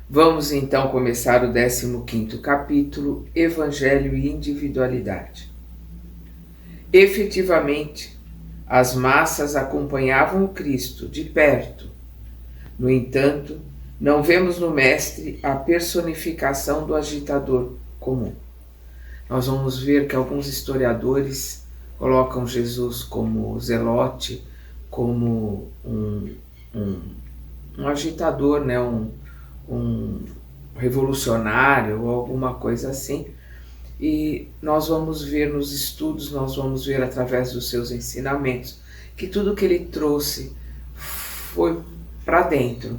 Vamos então começar o 15º capítulo, Evangelho e Individualidade. Efetivamente, as massas acompanhavam o Cristo de perto. No entanto, não vemos no Mestre a personificação do agitador comum. Nós vamos ver que alguns historiadores colocam Jesus como zelote, como um agitador, né? um revolucionário ou alguma coisa assim. E nós vamos ver nos estudos, nós vamos ver através dos seus ensinamentos, que tudo que ele trouxe foi para dentro,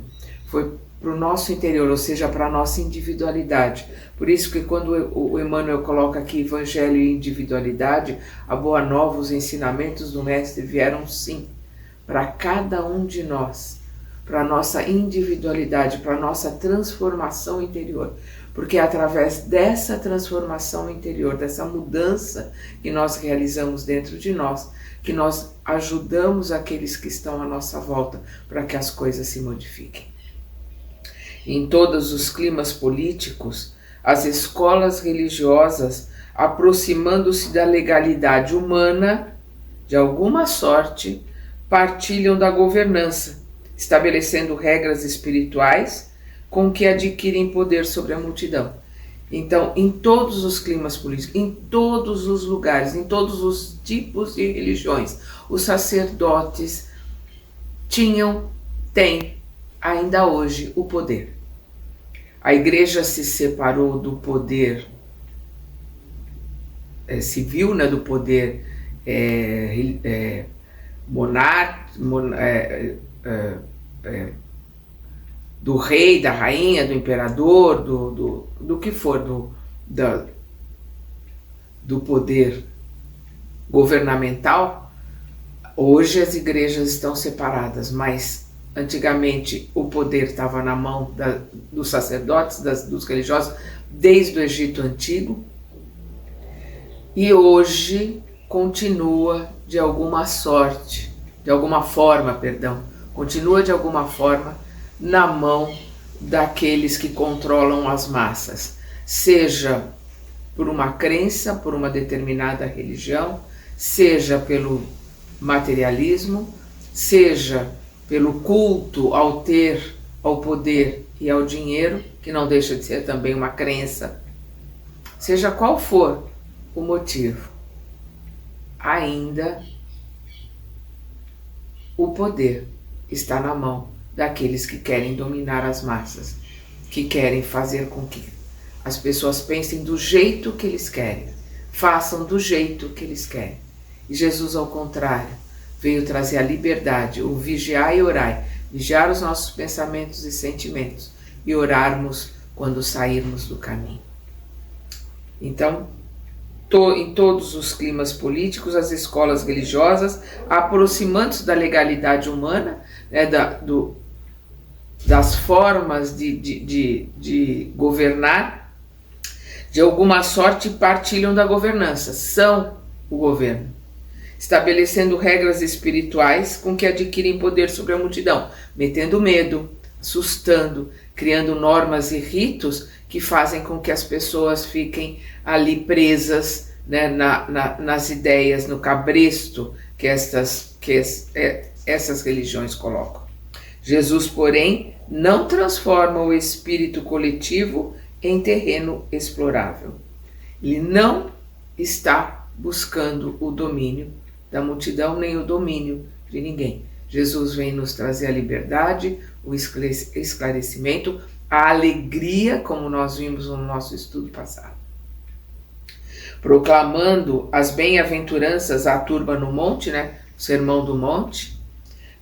foi para o nosso interior, ou seja, para a nossa individualidade. Por isso que quando o Emmanuel coloca aqui Evangelho e Individualidade, a Boa Nova, os ensinamentos do Mestre vieram sim, para cada um de nós, para a nossa individualidade, para a nossa transformação interior. Porque é através dessa transformação interior, dessa mudança que nós realizamos dentro de nós, que nós ajudamos aqueles que estão à nossa volta para que as coisas se modifiquem. Em todos os climas políticos, as escolas religiosas, aproximando-se da legalidade humana, de alguma sorte, partilham da governança, estabelecendo regras espirituais com que adquirem poder sobre a multidão. Então, em todos os climas políticos, em todos os lugares, em todos os tipos de religiões, os sacerdotes têm ainda hoje o poder. A igreja se separou do poder civil, né, do poder do rei, da rainha, do imperador, do que for, do poder governamental. Hoje as igrejas estão separadas, mas antigamente o poder estava na mão dos sacerdotes, dos religiosos, desde o Egito Antigo, e hoje continua de alguma forma, continua de alguma forma na mão daqueles que controlam as massas, seja por uma crença, por uma determinada religião, seja pelo materialismo, seja pelo culto ao poder e ao dinheiro, que não deixa de ser também uma crença. Seja qual for o motivo, ainda o poder está na mão daqueles que querem dominar as massas, que querem fazer com que as pessoas pensem do jeito que eles querem, façam do jeito que eles querem. E Jesus, ao contrário, veio trazer a liberdade, o vigiar e orai, vigiar os nossos pensamentos e sentimentos e orarmos quando sairmos do caminho. Então, em todos os climas políticos, as escolas religiosas, aproximando-se da legalidade humana, né, das formas de governar, de alguma sorte partilham da governança, são o governo, estabelecendo regras espirituais com que adquirem poder sobre a multidão, metendo medo, assustando, criando normas e ritos que fazem com que as pessoas fiquem ali presas, né, nas ideias, no cabresto que essas religiões colocam. Jesus, porém, não transforma o espírito coletivo em terreno explorável. Ele não está buscando o domínio da multidão, nem o domínio de ninguém. Jesus vem nos trazer a liberdade, o esclarecimento, a alegria, como nós vimos no nosso estudo passado. Proclamando as bem-aventuranças à turba no monte, né, o Sermão do Monte,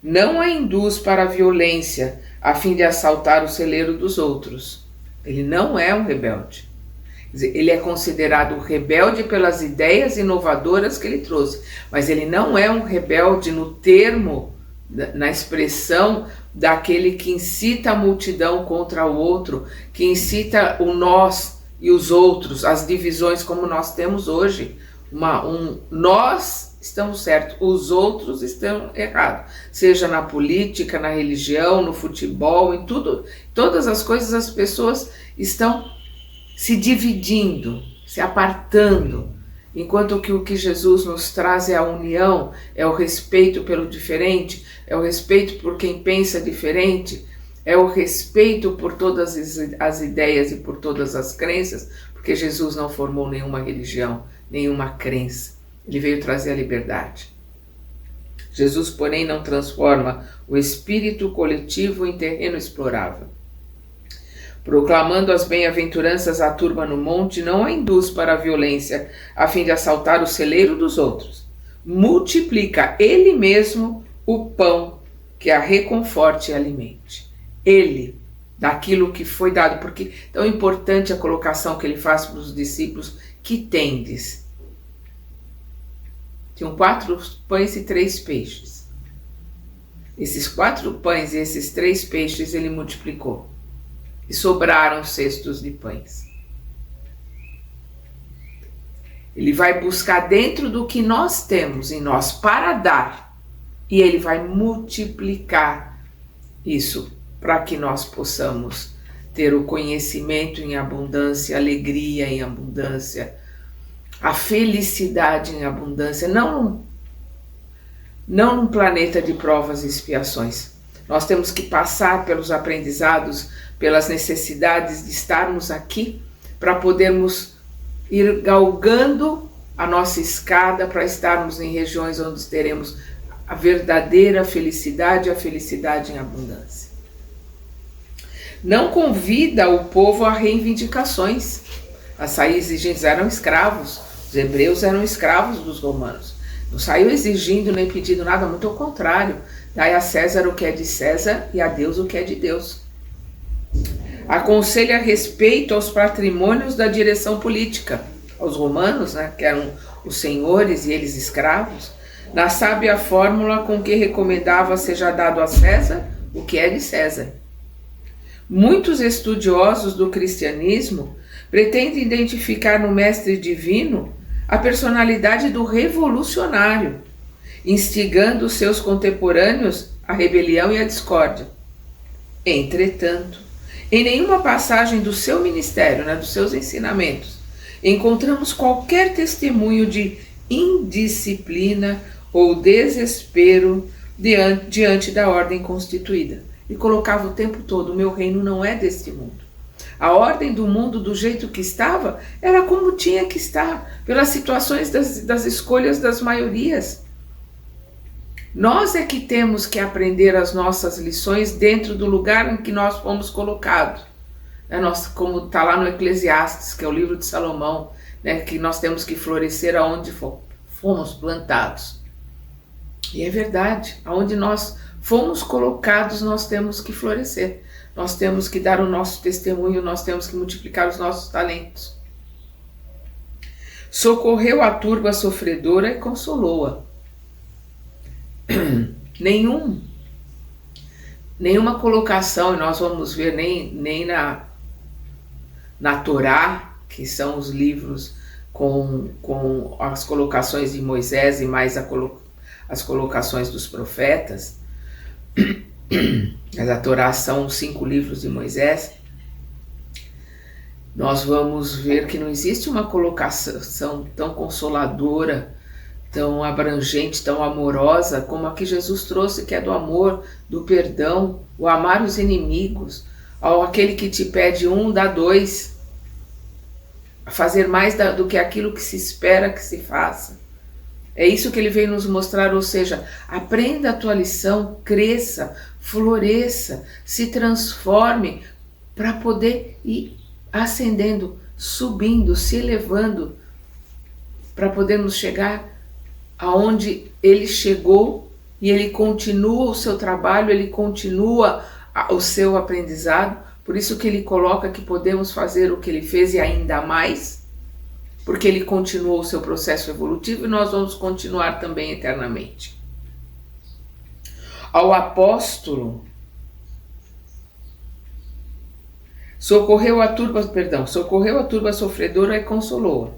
não a induz para a violência a fim de assaltar o celeiro dos outros. Ele não é um rebelde. Quer dizer, ele é considerado rebelde pelas ideias inovadoras que ele trouxe, mas ele não é um rebelde no termo, na expressão daquele que incita a multidão contra o outro, que incita o nós e os outros, as divisões como nós temos hoje. Nós estamos certos, os outros estão errados. Seja na política, na religião, no futebol, em tudo, todas as coisas as pessoas estão se dividindo, se apartando, enquanto que o que Jesus nos traz é a união, é o respeito pelo diferente, é o respeito por quem pensa diferente, é o respeito por todas as ideias e por todas as crenças, porque Jesus não formou nenhuma religião, nenhuma crença. Ele veio trazer a liberdade. Jesus, porém, não transforma o espírito coletivo em terreno explorável. Proclamando as bem-aventuranças à turma no monte, não a induz para a violência, a fim de assaltar o celeiro dos outros. Multiplica ele mesmo o pão que a reconforte e alimente. Ele, daquilo que foi dado, porque é tão importante a colocação que ele faz para os discípulos, que tendes. Tinham 4 pães e 3 peixes. Esses 4 pães e esses 3 peixes ele multiplicou. E sobraram cestos de pães. Ele vai buscar dentro do que nós temos em nós para dar. E ele vai multiplicar isso para que nós possamos ter o conhecimento em abundância, a alegria em abundância, a felicidade em abundância, não num planeta de provas e expiações. Nós temos que passar pelos aprendizados, pelas necessidades de estarmos aqui para podermos ir galgando a nossa escada para estarmos em regiões onde teremos a verdadeira felicidade, a felicidade em abundância. Não convida o povo a reivindicações. As exigentes eram escravos, os hebreus eram escravos dos romanos. Não saiu exigindo nem pedindo nada, muito ao contrário. Dai a César o que é de César e a Deus o que é de Deus. Aconselha respeito aos patrimônios da direção política, aos romanos, que eram os senhores e eles escravos, na sábia fórmula com que recomendava seja dado a César o que é de César. Muitos estudiosos do cristianismo pretendem identificar no mestre divino a personalidade do revolucionário, instigando seus contemporâneos à rebelião e à discórdia. Entretanto, em nenhuma passagem do seu ministério, dos seus ensinamentos, encontramos qualquer testemunho de indisciplina ou desespero diante da ordem constituída. E colocava o tempo todo: o meu reino não é deste mundo. A ordem do mundo, do jeito que estava, era como tinha que estar, pelas situações das escolhas das maiorias. Nós é que temos que aprender as nossas lições dentro do lugar em que nós fomos colocados. Como está lá no Eclesiastes, que é o livro de Salomão, que nós temos que florescer aonde fomos plantados. E é verdade, aonde nós fomos colocados, nós temos que florescer. Nós temos que dar o nosso testemunho, nós temos que multiplicar os nossos talentos. Socorreu a turba sofredora e consolou-a. Nenhuma colocação, e nós vamos ver nem na Torá, que são os livros com as colocações de Moisés e mais as colocações dos profetas. A Torá são os 5 livros de Moisés. Nós vamos ver que não existe uma colocação tão consoladora, tão abrangente, tão amorosa, como a que Jesus trouxe, que é do amor, do perdão, o amar os inimigos, ao aquele que te pede 1, dá 2, a fazer mais do que aquilo que se espera que se faça. É isso que ele veio nos mostrar, ou seja, aprenda a tua lição, cresça, floresça, se transforme para poder ir ascendendo, subindo, se elevando, para podermos chegar aonde ele chegou e ele continua o seu trabalho, ele continua o seu aprendizado. Por isso que ele coloca que podemos fazer o que ele fez e ainda mais, porque ele continuou o seu processo evolutivo e nós vamos continuar também eternamente. Ao apóstolo, socorreu a turba sofredora e consolou-a.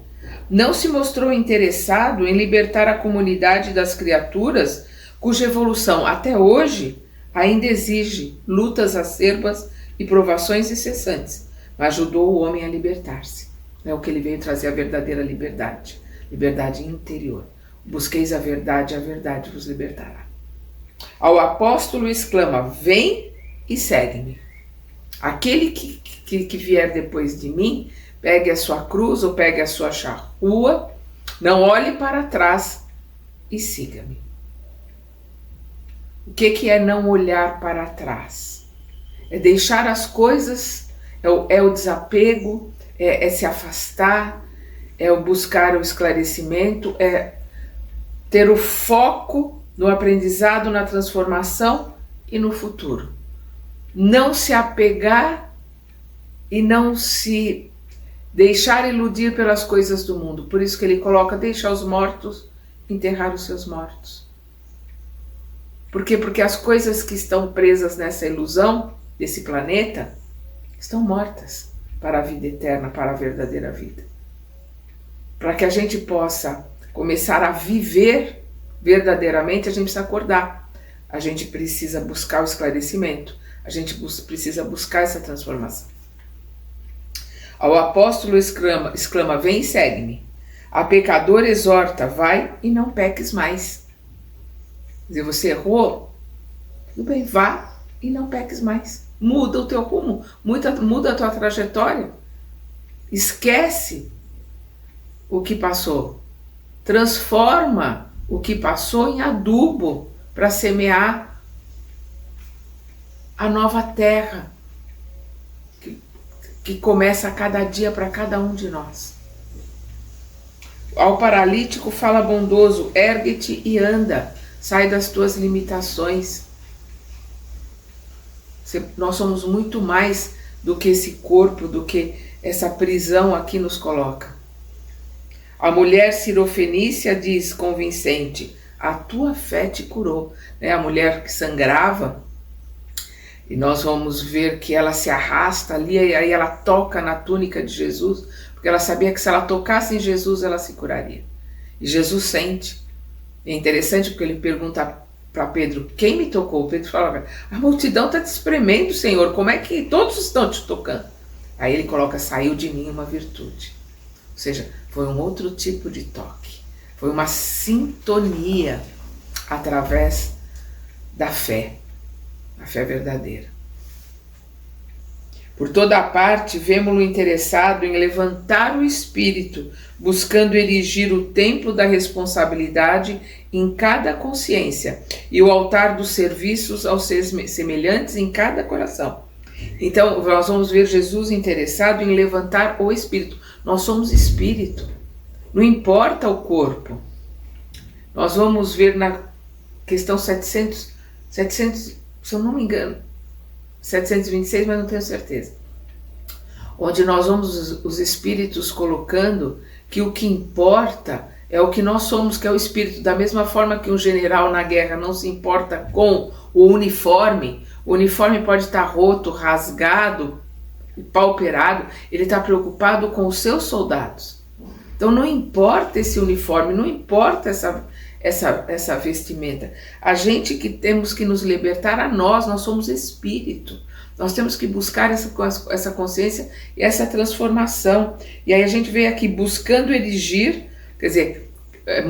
não se mostrou interessado em libertar a comunidade das criaturas cuja evolução até hoje ainda exige lutas acerbas e provações incessantes, mas ajudou o homem a libertar-se. É o que ele veio trazer, a verdadeira liberdade, liberdade interior. Busqueis a verdade vos libertará. Ao apóstolo exclama: vem e segue-me. Aquele que vier depois de mim, pegue a sua cruz ou pegue a sua charrua, não olhe para trás e siga-me. O que é não olhar para trás? É deixar as coisas, é o desapego, é se afastar, é o buscar o esclarecimento, é ter o foco no aprendizado, na transformação e no futuro. Não se apegar e não se deixar iludir pelas coisas do mundo. Por isso que ele coloca: deixar os mortos enterrar os seus mortos. Por quê? Porque as coisas que estão presas nessa ilusão desse planeta estão mortas para a vida eterna, para a verdadeira vida. Para que a gente possa começar a viver verdadeiramente, a gente precisa acordar. A gente precisa buscar o esclarecimento. A gente precisa buscar essa transformação. Ao apóstolo exclama: vem e segue-me. A pecador exorta: vai e não peques mais. Quer dizer, você errou? Tudo bem, vá e não peques mais. Muda o teu rumo, muda a tua trajetória. Esquece o que passou. Transforma o que passou em adubo para semear a nova terra que começa a cada dia para cada um de nós. Ao paralítico fala bondoso: ergue-te e anda, sai das tuas limitações. Nós somos muito mais do que esse corpo, do que essa prisão aqui nos coloca. A mulher cirofenícia diz convincente: a tua fé te curou. A mulher que sangrava, e nós vamos ver que ela se arrasta ali, e aí ela toca na túnica de Jesus, porque ela sabia que se ela tocasse em Jesus, ela se curaria. E Jesus sente. É interessante porque ele pergunta para Pedro: quem me tocou? Pedro fala: a multidão está te espremendo, Senhor, como é que todos estão te tocando? Aí ele coloca: saiu de mim uma virtude. Ou seja, foi um outro tipo de toque. Foi uma sintonia através da fé, a fé verdadeira. Por toda a parte, vemo-lo interessado em levantar o espírito, buscando erigir o templo da responsabilidade em cada consciência e o altar dos serviços aos semelhantes em cada coração. Então, nós vamos ver Jesus interessado em levantar o espírito. Nós somos espírito, não importa o corpo. Nós vamos ver na questão 700, se eu não me engano, 726, mas não tenho certeza. Onde nós vamos os espíritos colocando que o que importa é o que nós somos, que é o espírito. Da mesma forma que um general na guerra não se importa com o uniforme pode estar roto, rasgado, pauperado, ele está preocupado com os seus soldados. Então não importa esse uniforme, não importa essa vestimenta. A gente que temos que nos libertar a nós somos espírito. Nós temos que buscar essa consciência e essa transformação. E aí a gente veio aqui buscando erigir, quer dizer,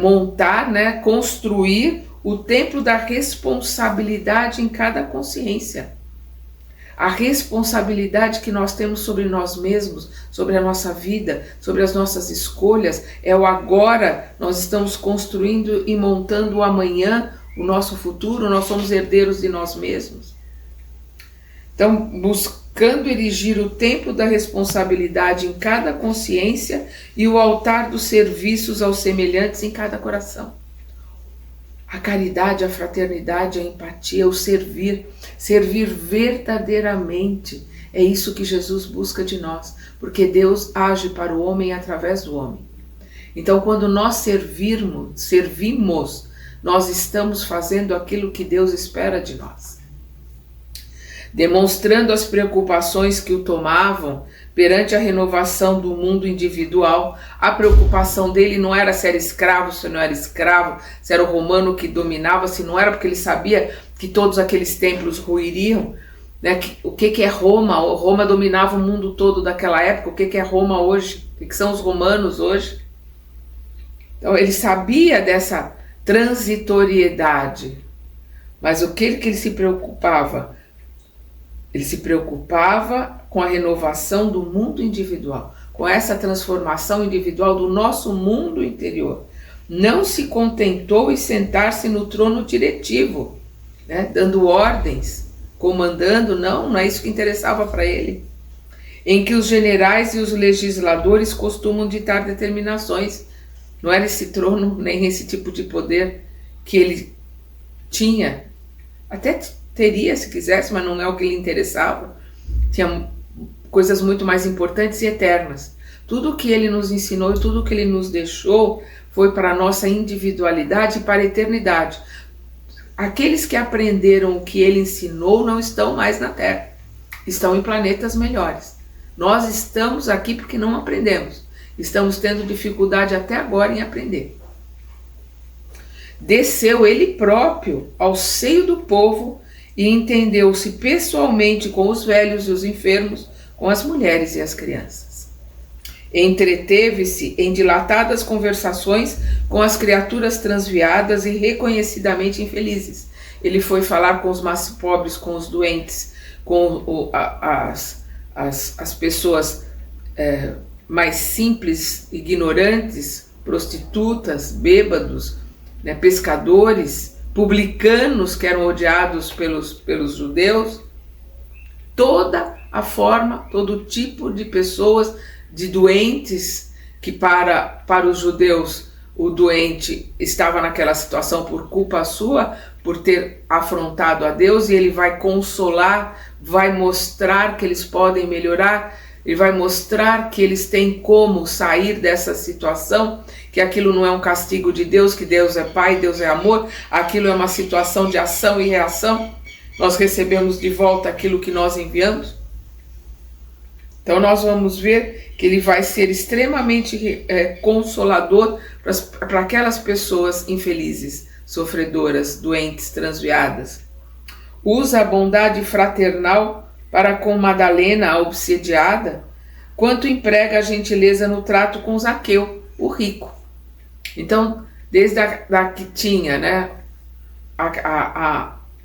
montar, construir o templo da responsabilidade em cada consciência. A responsabilidade que nós temos sobre nós mesmos, sobre a nossa vida, sobre as nossas escolhas, é o agora. Nós estamos construindo e montando o amanhã, o nosso futuro. Nós somos herdeiros de nós mesmos. Então, buscando erigir o templo da responsabilidade em cada consciência e o altar dos serviços aos semelhantes em cada coração. A caridade, a fraternidade, a empatia, o servir verdadeiramente. É isso que Jesus busca de nós, porque Deus age para o homem através do homem. Então, quando nós servimos, nós estamos fazendo aquilo que Deus espera de nós. demonstrando as preocupações que o tomavam perante a renovação do mundo individual. A preocupação dele não era se era escravo, se não era escravo, se era o romano que dominava, se não era porque ele sabia que todos aqueles templos ruiriam, né? O que é Roma? Roma dominava o mundo todo daquela época. O que é Roma hoje? O que são os romanos hoje? Então ele sabia dessa transitoriedade, mas o que ele se preocupava? Ele se preocupava com a renovação do mundo individual, com essa transformação individual do nosso mundo interior. Não se contentou em sentar-se no trono diretivo, né, dando ordens, comandando, não é isso que interessava para ele. Em que os generais e os legisladores costumam ditar determinações. Não era esse trono, nem esse tipo de poder que ele tinha. Até teria, se quisesse, mas não é o que lhe interessava. Tinha coisas muito mais importantes e eternas. Tudo o que ele nos ensinou e tudo o que ele nos deixou foi para a nossa individualidade e para a eternidade. Aqueles que aprenderam o que ele ensinou não estão mais na Terra, estão em planetas melhores. Nós estamos aqui porque não aprendemos. Estamos tendo dificuldade até agora em aprender. Desceu ele próprio ao seio do povo e entendeu-se pessoalmente com os velhos e os enfermos, com as mulheres e as crianças. Entreteve-se em dilatadas conversações com as criaturas transviadas e reconhecidamente infelizes. Ele foi falar com os mais pobres, com os doentes, com as pessoas mais simples, ignorantes, prostitutas, bêbados, né, pescadores, publicanos que eram odiados pelos judeus, toda a forma, todo tipo de pessoas, de doentes, que para os judeus o doente estava naquela situação por culpa sua, por ter afrontado a Deus, e ele vai consolar, vai mostrar que eles podem melhorar, ele vai mostrar que eles têm como sair dessa situação, que aquilo não é um castigo de Deus, que Deus é Pai, Deus é amor, aquilo é uma situação de ação e reação, nós recebemos de volta aquilo que nós enviamos. Então nós vamos ver que ele vai ser extremamente consolador para aquelas pessoas infelizes, sofredoras, doentes, transviadas. Usa a bondade fraternal para com Madalena, a obsediada, quanto emprega a gentileza no trato com Zaqueu, o rico. Então, desde a que tinha, né,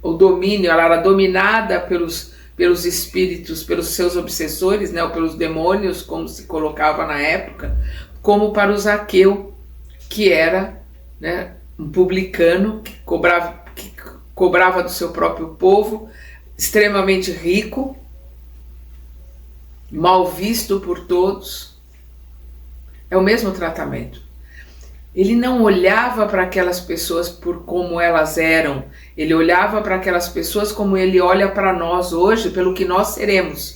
o domínio, ela era dominada pelos espíritos, pelos seus obsessores, né, ou pelos demônios, como se colocava na época, como para o Zaqueu, que era, né, um publicano, que cobrava do seu próprio povo, extremamente rico, mal visto por todos. É o mesmo tratamento. Ele não olhava para aquelas pessoas por como elas eram, ele olhava para aquelas pessoas como ele olha para nós hoje, pelo que nós seremos.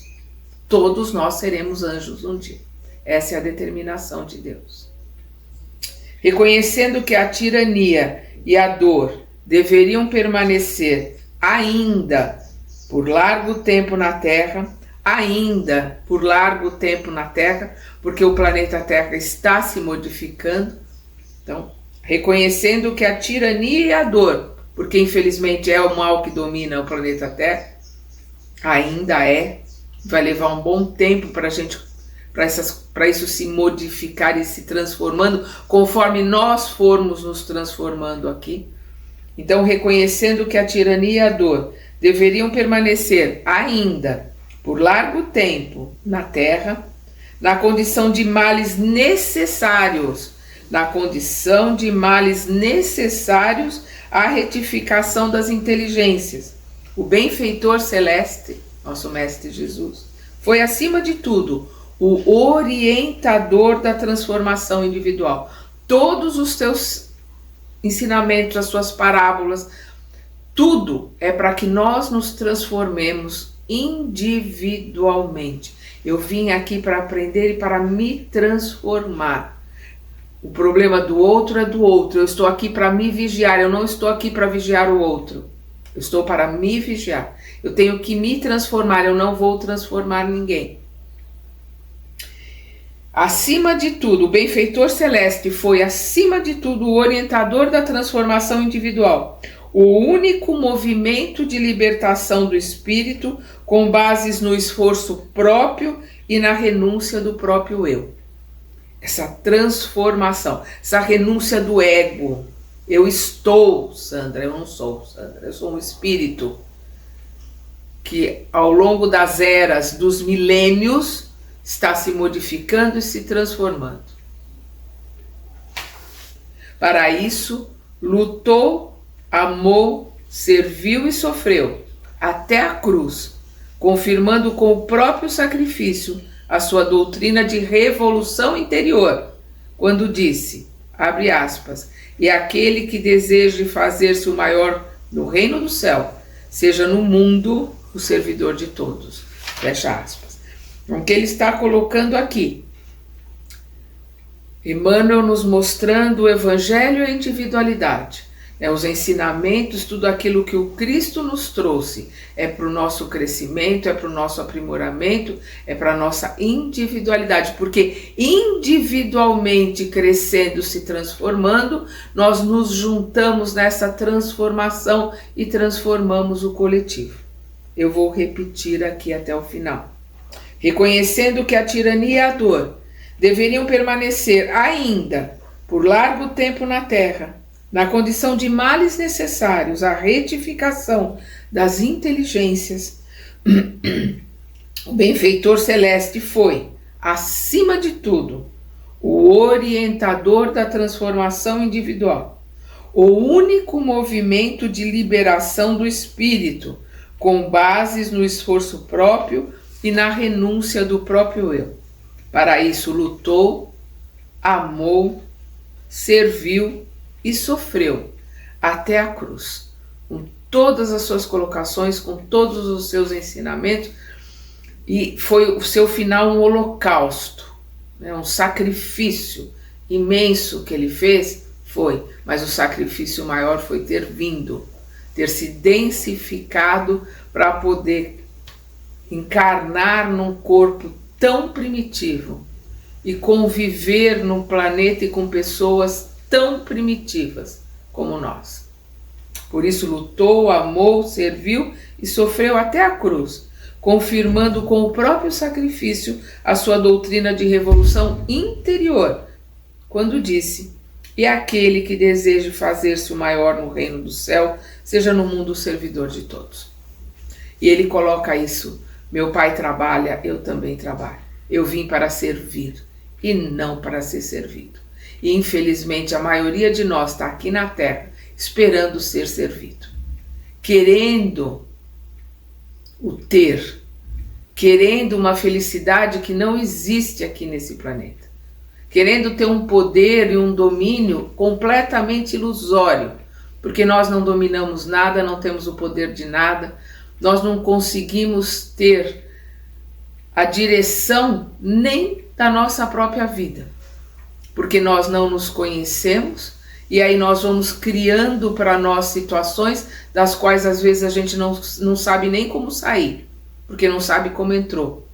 Todos nós seremos anjos um dia. Essa é a determinação de Deus. Reconhecendo que a tirania e a dor deveriam permanecer ainda por largo tempo na Terra, porque o planeta Terra está se modificando. Então, reconhecendo que a tirania e a dor, porque infelizmente é o mal que domina o planeta Terra, vai levar um bom tempo para isso se modificar e se transformando, conforme nós formos nos transformando aqui. Então, reconhecendo que a tirania e a dor deveriam permanecer ainda por largo tempo na Terra, na condição de males necessários à retificação das inteligências. O benfeitor celeste, nosso Mestre Jesus, foi acima de tudo o orientador da transformação individual. Todos os seus ensinamentos, as suas parábolas, tudo é para que nós nos transformemos individualmente. Eu vim aqui para aprender e para me transformar. O problema do outro é do outro. Eu estou aqui para me vigiar. Eu não estou aqui para vigiar o outro. Eu estou para me vigiar. Eu tenho que me transformar, eu não vou transformar ninguém. Acima de tudo, o benfeitor celeste foi, acima de tudo, o orientador da transformação individual, o único movimento de libertação do espírito com bases no esforço próprio e na renúncia do próprio eu. Essa transformação, essa renúncia do ego. Eu estou, Sandra, eu não sou, Sandra, eu sou um espírito que ao longo das eras, dos milênios, está se modificando e se transformando. Para isso, lutou, amou, serviu e sofreu, até a cruz, confirmando com o próprio sacrifício a sua doutrina de revolução interior, quando disse, abre aspas, e aquele que deseje fazer-se o maior no reino do céu, seja no mundo o servidor de todos. Fecha aspas. Então, o que ele está colocando aqui? Emmanuel nos mostrando o evangelho e a individualidade. Os ensinamentos, tudo aquilo que o Cristo nos trouxe é para o nosso crescimento, é para o nosso aprimoramento, é para a nossa individualidade, porque individualmente crescendo, se transformando, nós nos juntamos nessa transformação e transformamos o coletivo. Eu vou repetir aqui até o final. Reconhecendo que a tirania e a dor deveriam permanecer ainda por largo tempo na terra, na condição de males necessários à retificação das inteligências, o benfeitor celeste foi, acima de tudo, o orientador da transformação individual, o único movimento de liberação do espírito, com bases no esforço próprio e na renúncia do próprio eu. Para isso lutou, amou, serviu e sofreu até a cruz, com todas as suas colocações, com todos os seus ensinamentos, e foi o seu final um holocausto, um sacrifício imenso que ele fez, mas o sacrifício maior foi ter vindo, ter se densificado para poder encarnar num corpo tão primitivo e conviver num planeta e com pessoas tão primitivas como nós. Por isso lutou, amou, serviu e sofreu até a cruz, confirmando com o próprio sacrifício a sua doutrina de revolução interior, quando disse, e aquele que deseje fazer-se o maior no reino do céu, seja no mundo o servidor de todos. E ele coloca isso, meu pai trabalha, eu também trabalho. Eu vim para servir e não para ser servido. E infelizmente a maioria de nós está aqui na Terra esperando ser servido, querendo o ter, querendo uma felicidade que não existe aqui nesse planeta, querendo ter um poder e um domínio completamente ilusório, porque nós não dominamos nada, não temos o poder de nada, nós não conseguimos ter a direção nem da nossa própria vida, porque nós não nos conhecemos e aí nós vamos criando para nós situações das quais às vezes a gente não sabe nem como sair, porque não sabe como entrou,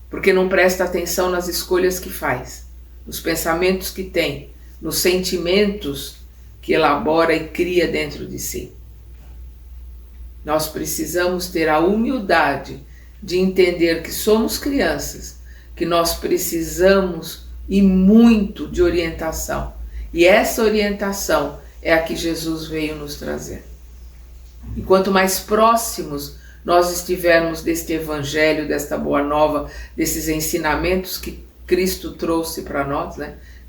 porque não presta atenção nas escolhas que faz, nos pensamentos que tem, nos sentimentos que elabora e cria dentro de si. Nós precisamos ter a humildade de entender que somos crianças, que nós precisamos e muito de orientação. E essa orientação é a que Jesus veio nos trazer. E quanto mais próximos nós estivermos deste evangelho, desta boa nova, desses ensinamentos que Cristo trouxe para nós,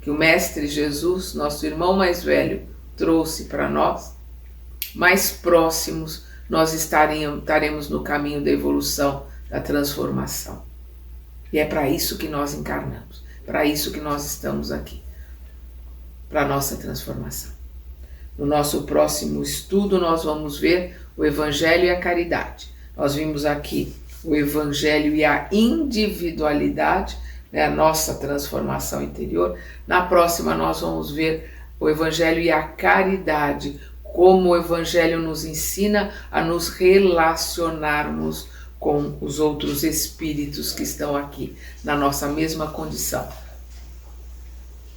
que o Mestre Jesus, nosso irmão mais velho, trouxe para nós, mais próximos nós estaremos no caminho da evolução, da transformação. E é para isso que nós encarnamos, para isso que nós estamos aqui, para a nossa transformação. No nosso próximo estudo nós vamos ver o Evangelho e a caridade. Nós vimos aqui o Evangelho e a individualidade, a nossa transformação interior. Na próxima nós vamos ver o Evangelho e a caridade, como o Evangelho nos ensina a nos relacionarmos com os outros espíritos que estão aqui, na nossa mesma condição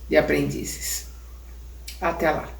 de aprendizes. Até lá!